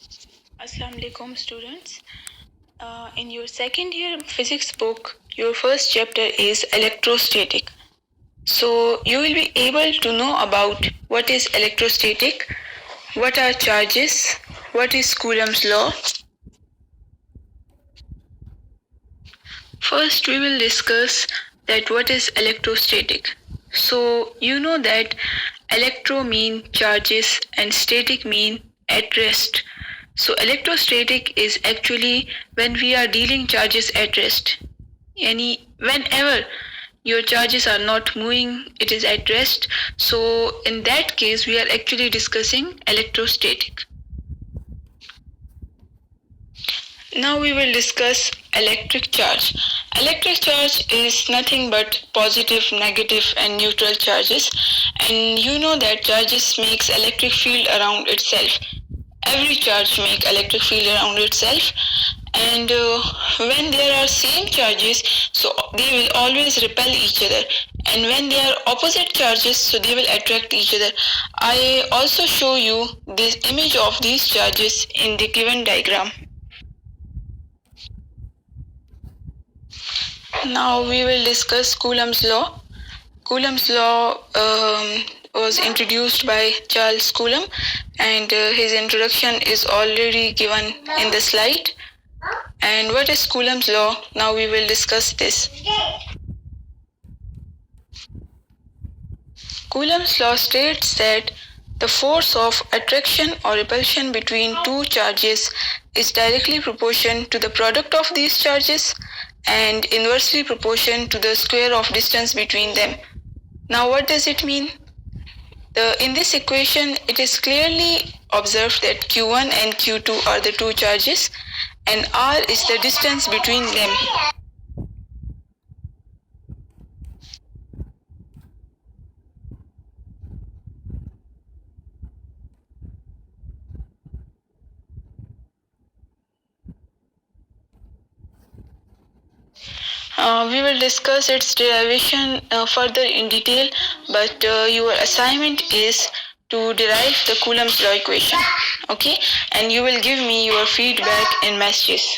Assalamu alaikum students. In your second year physics book, your first chapter is electrostatic. So you will be able to know about what is electrostatic, what are charges, what is Coulomb's law. First we will discuss that what is electrostatic. So you know that electro mean charges and static mean at rest. So electrostatic is actually when we are dealing charges at rest. Whenever your charges are not moving, it is at rest. So in that case, we are actually discussing electrostatic. Now we will discuss electric charge. Electric charge is nothing but positive, negative and neutral charges. And you know that charges makes electric field around itself. Every charge make electric field around itself. And when there are same charges, so they will always repel each other. And when they are opposite charges, so they will attract each other. I also show you this image of these charges in the given diagram. Now we will discuss Coulomb's law. Coulomb's law was introduced by Charles Coulomb, and his introduction is already given in the slide. And what is Coulomb's law? Now we will discuss this. Coulomb's law states that the force of attraction or repulsion between two charges is directly proportional to the product of these charges and inversely proportional to the square of distance between them. Now what does it mean? In this equation, it is clearly observed that Q1 and Q2 are the two charges and R is the distance between them. We will discuss its derivation further in detail, but your assignment is to derive the Coulomb's law equation, okay? And you will give me your feedback in messages.